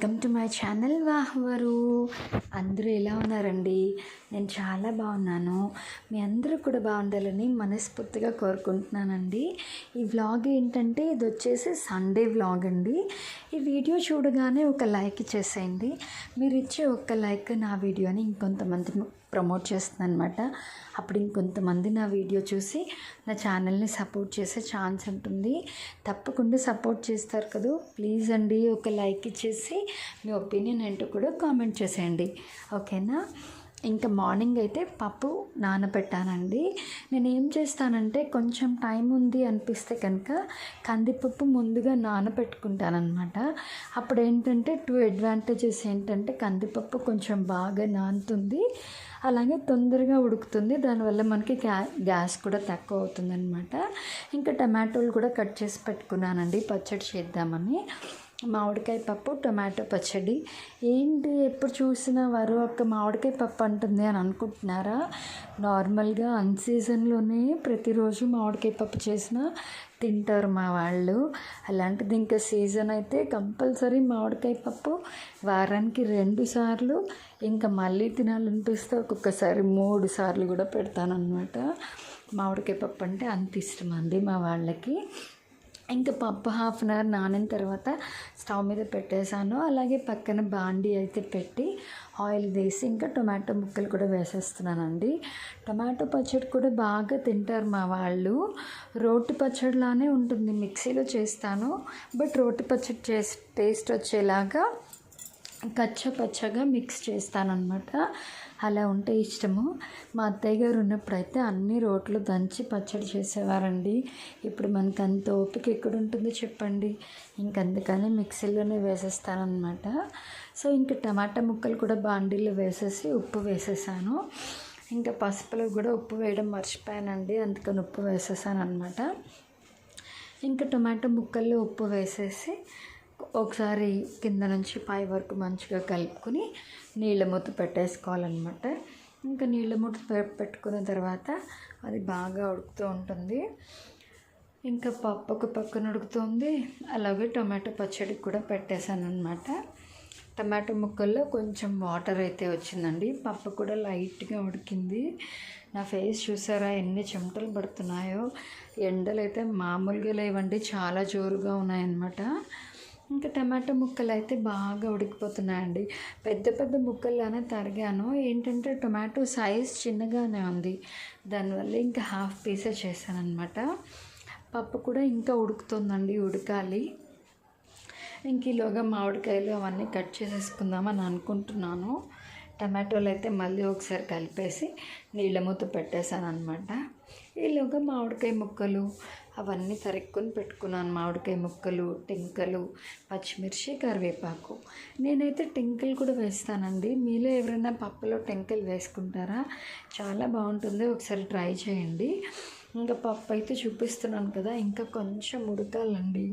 Welcome to my channel వాహ్వరు. అందరూ ఎలా ఉన్నారండి? నేను చాలా బాగున్నాను. మీ అందరూ కూడా బాగుండాలని మనస్ఫూర్తిగా కోరుకుంటున్నానండి. ఈ వ్లాగ్ ఏంటంటే ఇది వచ్చేసి సండే వ్లాగ్ అండి. ఈ వీడియో చూడగానే ఒక లైక్ ఇచ్చేసేయండి. మీరు ఇచ్చే ఒక్క లైక్ నా వీడియోని ఇంకొంతమంది ప్రమోట్ చేస్తుంది అనమాట. అప్పుడు ఇంకొంతమంది నా వీడియో చూసి నా ఛానల్ని సపోర్ట్ చేసే ఛాన్స్ ఉంటుంది. తప్పకుండా సపోర్ట్ చేస్తారు కదా. ప్లీజ్ అండి ఒక లైక్ ఇచ్చేసి మీ ఒపీనియన్ ఏంటో కూడా కామెంట్ చేసేయండి, ఓకేనా? ఇంకా మార్నింగ్ అయితే పప్పు నానబెట్టానండి. నేను ఏం చేస్తానంటే కొంచెం టైం ఉంది అనిపిస్తే కనుక కందిపప్పు ముందుగా నానబెట్టుకుంటానమాట. అప్పుడు ఏంటంటే 2 అడ్వాంటేజెస్ ఏంటంటే కందిపప్పు కొంచెం బాగా నానుతుంది, అలాగే తొందరగా ఉడుకుతుంది. దానివల్ల మనకి గ్యాస్ కూడా తక్కువ అవుతుంది అనమాట. ఇంకా టమాటోలు కూడా కట్ చేసి పెట్టుకున్నానండి పచ్చడి చేద్దామని. మామిడికాయ పప్పు, టమాటో పచ్చడి. ఏంటి ఎప్పుడు చూసినా వారు ఒక్క మామిడికాయ పప్పు అంటుంది అని అనుకుంటున్నారా? నార్మల్గా అన్సీజన్లోనే ప్రతిరోజు మామిడికాయ పప్పు చేసినా తింటారు మా వాళ్ళు. అలాంటిది ఇంకా సీజన్ అయితే కంపల్సరీ మామిడికాయ పప్పు వారానికి 2 సార్లు, ఇంకా మళ్ళీ తినాలనిపిస్తే ఒక్కొక్కసారి 3 సార్లు కూడా పెడతానన్నమాట. మామిడికాయ పప్పు అంటే అంత ఇష్టం అండి మా వాళ్ళకి. ఇంకా పప్పు హాఫ్ అన్ అవర్ నానిన తర్వాత స్టవ్ మీద పెట్టేశాను. అలాగే పక్కన బాండీ అయితే పెట్టి ఆయిల్ వేసి ఇంకా టొమాటో ముక్కలు కూడా వేసేస్తున్నానండి. టొమాటో పచ్చడి కూడా బాగా తింటారు మా వాళ్ళు. రోటి పచ్చడిలానే ఉంటుంది, మిక్సీలో చేస్తాను. బట్ రోటి పచ్చడి టేస్ట్ వచ్చేలాగా పచ్చగా మిక్స్ చేస్తానన్నమాట. అలా ఉంటే ఇష్టము. మా అత్తయ్య గారు ఉన్నప్పుడైతే అన్ని రోట్లు దంచి పచ్చడి చేసేవారండి. ఇప్పుడు మనకు అంత ఓపిక ఎక్కడ ఉంటుందో చెప్పండి. ఇంకందుకని మిక్సీలోనే వేసేస్తానన్నమాట. సో ఇంకా టమాటా ముక్కలు కూడా బాండీలో వేసేసి ఉప్పు వేసేసాను. ఇంకా పసుపులో కూడా ఉప్పు వేయడం మర్చిపోయానండి, అందుకని ఉప్పు వేసేసాను అనమాట. ఇంకా టమాటా ముక్కల్లో ఉప్పు వేసేసి ఒకసారి కింద నుంచి పై వరకు మంచిగా కలుపుకొని నీళ్ళ మూత పెట్టేసుకోవాలన్నమాట. ఇంకా నీళ్ళ మూత పెట్టుకున్న తర్వాత అది బాగా ఉడుకుతూ ఉంటుంది. ఇంకా పప్పు ఒక పక్కన ఉడుకుతుంది, అలాగే టొమాటో పచ్చడి కూడా పెట్టేశాను అనమాట. టమాటో ముక్కల్లో కొంచెం వాటర్ అయితే వచ్చిందండి. పప్పు కూడా లైట్గా ఉడికింది. నా ఫేస్ చూసారా ఎన్ని చెమటలు పడుతున్నాయో. ఎండలు అయితే మామూలుగా లేవండి, చాలా జోరుగా ఉన్నాయన్నమాట. ఇంకా టమాటో ముక్కలు అయితే బాగా ఉడికిపోతున్నాయండి. పెద్ద ముక్కల్లానే తరిగాను. ఏంటంటే టొమాటో సైజ్ చిన్నగానే ఉంది, దానివల్ల ఇంకా హాఫ్ పీసే చేశాను అనమాట. పప్పు కూడా ఇంకా ఉడుకుతుందండి, ఉడకాలి. ఇంక ఈలోగా మామిడికాయలు అవన్నీ కట్ చేసేసుకుందామని అనుకుంటున్నాను. టమాటోలు అయితే మళ్ళీ ఒకసారి కలిపేసి నీళ్ళ మూత పెట్టేశాను అనమాట. ఈలోగా మామిడికాయ ముక్కలు అవన్నీ తరుక్కొని పెట్టుకున్నాను. మామిడికాయ ముక్కలు, టెంకలు, పచ్చిమిర్చి, కరివేపాకు. నేనైతే టెంకలు కూడా వేస్తానండి. మీలో ఎవరైనా పప్పులో టెంకలు వేసుకుంటారా? చాలా బాగుంటుంది, ఒకసారి ట్రై చేయండి. ఇంకా పప్పు అయితే చూపిస్తున్నాను కదా, ఇంకా కొంచెం ఉడకాలండి.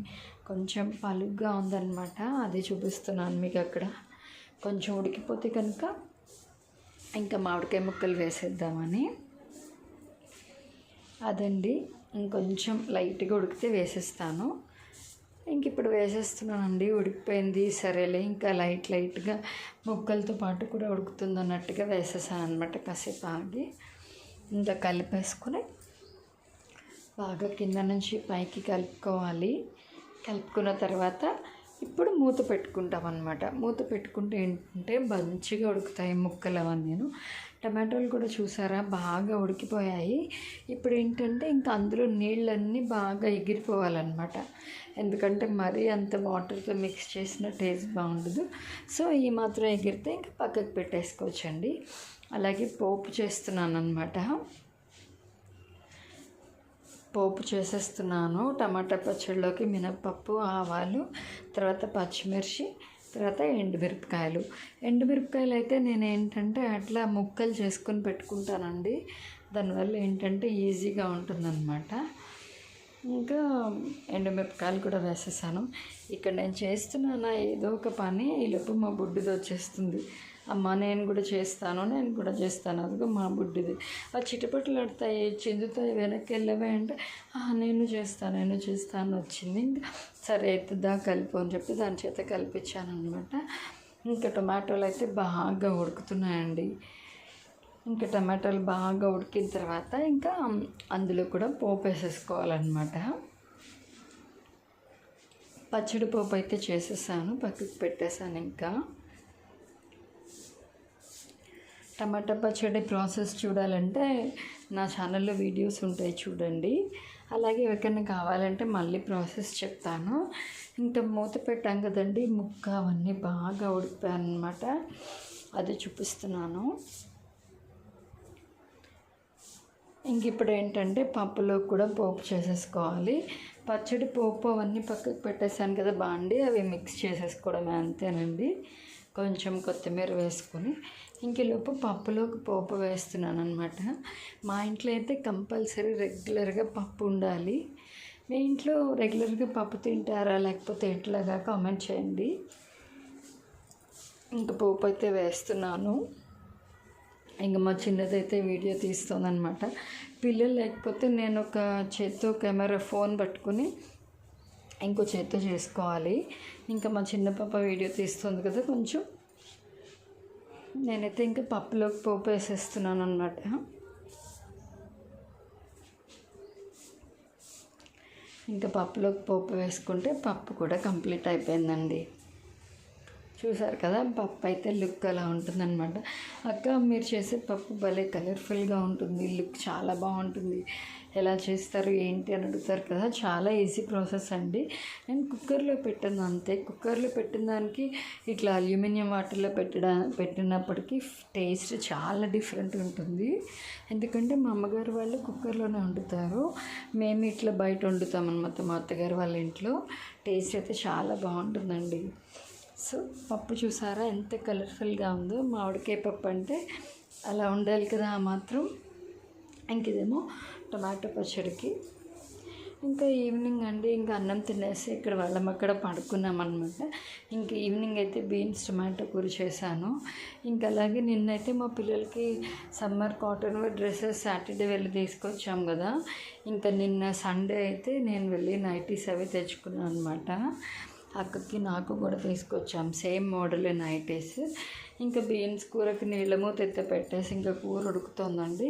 కొంచెం పలుగ్గా ఉందన్నమాట, అది చూపిస్తున్నాను మీకు. అక్కడ కొంచెం ఉడికిపోతే కనుక ఇంకా మామిడికాయ ముక్కలు వేసేద్దామని. అదండి, ఇంకొంచెం లైట్గా ఉడికితే వేసేస్తాను. ఇంక ఇప్పుడు వేసేస్తున్నానండి. ఉడికిపోయింది, సరేలే ఇంకా లైట్గా ముక్కలతో పాటు కూడా ఉడుకుతుంది అన్నట్టుగా వేసేసాను అనమాట. కాసేపు ఆగి ఇంకా కలిపేసుకొని బాగా కింద నుంచి పైకి కలుపుకోవాలి. కలుపుకున్న తర్వాత ఇప్పుడు మూత పెట్టుకుంటాం అనమాట. మూత పెట్టుకుంటే ఏంటంటే మంచిగా ఉడుకుతాయి ముక్కలు అవన్నీ. టమాటోలు కూడా చూసారా బాగా ఉడికిపోయాయి. ఇప్పుడు ఏంటంటే ఇంకా అందులో నీళ్ళన్నీ బాగా ఎగిరిపోవాలన్నమాట. ఎందుకంటే మరీ అంత వాటర్తో మిక్స్ చేసిన టేస్ట్ బాగుండదు. సో ఈ మాత్రం ఎగిరితే ఇంకా పక్కకు పెట్టేసుకోవచ్చండి. అలాగే పోపు చేస్తున్నాను అనమాట. పోపు చేసేస్తున్నాను. టమాటా పచ్చడిలోకి మినప్పప్పు, ఆవాలు, తర్వాత పచ్చిమిర్చి, తర్వాత ఎండుమిరపకాయలు అయితే నేను ఏంటంటే అట్లా ముక్కలు చేసుకొని పెట్టుకుంటానండి. దానివల్ల ఏంటంటే ఈజీగా ఉంటుందన్నమాట. ఇంకా ఎండుమిరపకాయలు కూడా వేసేసాను. ఇక్కడ నేను చేస్తున్నాను ఏదో ఒక పని, ఈలోపు మా బుడ్డిది వచ్చేస్తుంది. అమ్మ నేను కూడా చేస్తాను అదిగో మా బుడ్డిది ఆ చిటపట్లు ఆడతాయి చిందుతాయి వెనక్కి వెళ్ళవే అంటే నేను చేస్తాను వచ్చింది. ఇంకా సరే అవుతుందా కలిపి అని చెప్పి దాని చేత కలిపించాను అనమాట. ఇంకా టొమాటోలు అయితే బాగా ఉడుకుతున్నాయండి. ఇంకా టమాటాలు బాగా ఉడికిన తర్వాత ఇంకా అందులో కూడా పోపు వేసేసుకోవాలన్నమాట. పచ్చడి పోపు అయితే చేసేసాను, పక్కకు పెట్టేశాను. ఇంకా టమాటా పచ్చడి ప్రాసెస్ చూడాలంటే నా ఛానల్లో వీడియోస్ ఉంటాయి చూడండి. అలాగే ఎవరికైనా కావాలంటే మళ్ళీ ప్రాసెస్ చెప్తాను. ఇంకా మూత పెట్టాం కదండి, ముక్క అవన్నీ బాగా ఉడికిపోయాను అనమాట. అది చూపిస్తున్నాను. ఇంక ఇప్పుడు ఏంటంటే పప్పులో కూడా పోపు చేసేసుకోవాలి. పచ్చడి పోపు అవన్నీ పక్కకు పెట్టేసాను కదా బాండి, అవి మిక్స్ చేసేసుకోవడమే అంతేనండి. కొంచెం కొత్తిమీర వేసుకొని ఇంకలోపు పప్పులోకి పోపు వేస్తున్నాను అనమాట. మా ఇంట్లో అయితే కంపల్సరీ రెగ్యులర్గా పప్పు ఉండాలి. మీ ఇంట్లో రెగ్యులర్గా పప్పు తింటారా లేకపోతే ఎట్లాగా కామెంట్ చేయండి. ఇంక పోపు అయితే వేస్తున్నాను. ఇంకా మా చిన్నదైతే వీడియో తీస్తుందనమాట. పిల్లలు లేకపోతే నేను ఒక చేత్తో కెమెరా ఫోన్ పట్టుకుని ఇంకో చేత్తో చేసుకోవాలి. ఇంకా మా చిన్న పాప వీడియో తీస్తుంది కదా కొంచెం. నేనైతే ఇంకా పప్పులోకి పోపు వేసేస్తున్నాను అనమాట. ఇంకా పప్పులోకి పోపు వేసుకుంటే పప్పు కూడా కంప్లీట్ అయిపోయిందండి. చూసారు కదా, పప్పు అయితే లుక్ అలా ఉంటుందన్నమాట. అక్క మీరు చేసే పప్పు భలే కలర్ఫుల్గా ఉంటుంది, లుక్ చాలా బాగుంటుంది, ఎలా చేస్తారు ఏంటి అని అడుగుతారు కదా. చాలా ఈజీ ప్రాసెస్ అండి. నేను కుక్కర్లో పెట్టాను అంతే. కుక్కర్లో పెట్టిన దానికి ఇట్లా అల్యూమినియం వాటర్లో పెట్టినప్పటికీ టేస్ట్ చాలా డిఫరెంట్ ఉంటుంది. ఎందుకంటే మా అమ్మగారు వాళ్ళు కుక్కర్లోనే వండుతారు, మేము ఇట్లా బయట వండుతాం అన్నమాట. మా అత్తగారు వాళ్ళ ఇంట్లో టేస్ట్ అయితే చాలా బాగుంటుందండి. సో పప్పు చూసారా ఎంత కలర్ఫుల్గా ఉందో. మామిడికాయ పప్పు అంటే అలా ఉండాలి కదా ఆ మాత్రం. ఇంక ఇదేమో టమాటో పచ్చడికి. ఇంకా ఈవినింగ్ అండి, ఇంకా అన్నం తినేసి ఇక్కడ వాళ్ళం అక్కడ పడుకున్నాం అనమాట. ఇంక ఈవినింగ్ అయితే బీన్స్ టమాటో కూర చేశాను. ఇంకా అలాగే నిన్నైతే మా పిల్లలకి సమ్మర్ కాటన్ డ్రెస్సెస్ సాటర్డే వెళ్ళి తీసుకొచ్చాం కదా. ఇంకా నిన్న సండే అయితే నేను వెళ్ళి నైటీస్ అవి తెచ్చుకున్నాను అనమాట. అక్కకి నాకు కూడా తీసుకొచ్చాం సేమ్ మోడల్ నైటీస్. ఇంకా బీన్స్ కూరకి నీళ్ళ మూత ఎత్తి పెట్టేసి ఇంకా కూర ఉడుకుతుందండి.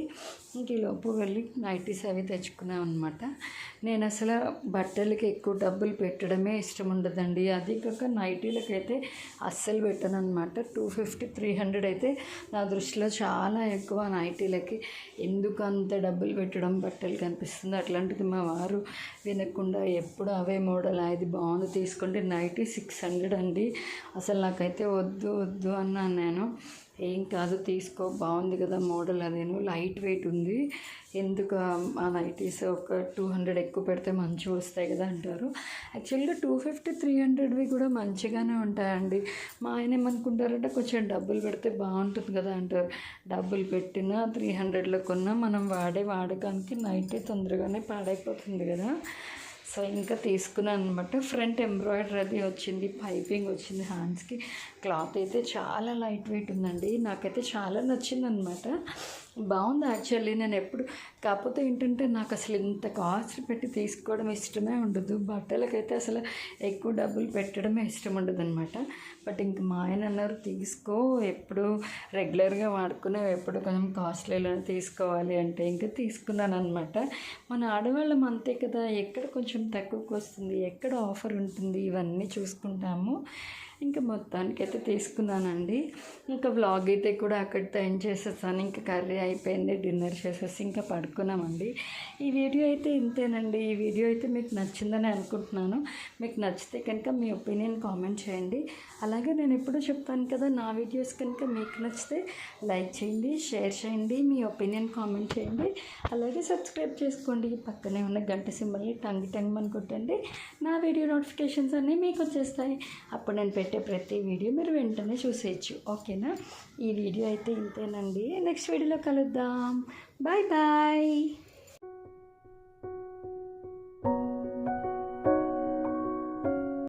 ఇంక ఈలోపు వెళ్ళి నైటీస్ అవి తెచ్చుకున్నాం అనమాట. నేను అసలు బట్టలకి ఎక్కువ డబ్బులు పెట్టడమే ఇష్టం ఉండదండి. అది కాక నైటీలకైతే అస్సలు పెట్టను అనమాట. 250-300 అయితే నా దృష్టిలో చాలా ఎక్కువ నైటీలకి. ఎందుకు అంత డబ్బులు పెట్టడం బట్టలు కనిపిస్తుంది. అట్లాంటిది మా వారు వినకుండా ఎప్పుడు అవే మోడల్ అది బాగుంది తీసుకోండి, నైటీ 600 అండి. అసలు నాకైతే వద్దు అన్నాను నేను. ఏం కాదు తీసుకో, బాగుంది కదా మోడల్, అదేను లైట్ వెయిట్ ఉంది, ఎందుకు ఆ నైటీస్ ఒక 200 ఎక్కువ పెడితే మంచిగా వస్తాయి కదా అంటారు. యాక్చువల్గా 250-300వి కూడా మంచిగానే ఉంటాయండి. మా ఆయన ఏమనుకుంటారంటే కొంచెం డబ్బులు పెడితే బాగుంటుంది కదా అంటారు. డబ్బులు పెట్టినా 300లో కొన్నా మనం వాడకానికి నైటీ తొందరగానే పాడైపోతుంది కదా. సో ఇంకా తీసుకున్నాను అనమాట. ఫ్రంట్ ఎంబ్రాయిడరీ అది వచ్చింది, పైపింగ్ వచ్చింది హ్యాండ్స్కి. క్లాత్ అయితే చాలా లైట్ వెయిట్ ఉందండి, నాకైతే చాలా నచ్చిందనమాట. బాగుంది యాక్చువల్లీ. నేను ఎప్పుడు కాకపోతే ఏంటంటే నాకు అసలు ఇంత కాస్ట్ పెట్టి తీసుకోవడం ఇష్టమే ఉండదు. బట్టలకైతే అసలు ఎక్కువ డబ్బులు పెట్టడమే ఇష్టం ఉండదు అనమాట. బట్ ఇంక మా ఆయన అన్నారు తీసుకో, ఎప్పుడు రెగ్యులర్గా వాడుకునే ఎప్పుడు కొంచెం కాస్ట్లీలో తీసుకోవాలి అంటే ఇంకా తీసుకున్నాను అనమాట. మన ఆడవాళ్ళం అంతే కదా, ఎక్కడ కొంచెం తక్కువకి వస్తుంది, ఎక్కడ ఆఫర్ ఉంటుంది, ఇవన్నీ చూసుకుంటాము. ఇంకా మొత్తానికైతే తీసుకున్నానండి. ఇంకా వ్లాగ్ అయితే కూడా అక్కడితో ఎండ్ చేసేసాను. ఇంకా కర్రీ అయిపోయింది, డిన్నర్ చేసేసి ఇంకా పడుకున్నామండి. ఈ వీడియో అయితే ఇంతేనండి. ఈ వీడియో అయితే మీకు నచ్చిందని అనుకుంటున్నాను. మీకు నచ్చితే కనుక మీ ఒపీనియన్ కామెంట్ చేయండి. అలాగే నేను ఎప్పుడూ చెప్తాను కదా, నా వీడియోస్ కనుక మీకు నచ్చితే లైక్ చేయండి, షేర్ చేయండి, మీ ఒపీనియన్ కామెంట్ చేయండి. అలాగే సబ్స్క్రైబ్ చేసుకోండి. పక్కనే ఉన్న గంట సింబల్ని టంగ్ అని కొట్టండి. నా వీడియో నోటిఫికేషన్స్ అన్నీ మీకు వచ్చేస్తాయి. అప్పుడు నేను పెట్టే ప్రతి వీడియో మీరు వెంటనే చూసేయచ్చు. ఓకేనా? ఈ వీడియో అయితే ఇంతేనండి. నెక్స్ట్ వీడియోలో కలుద్దాం. బాయ్.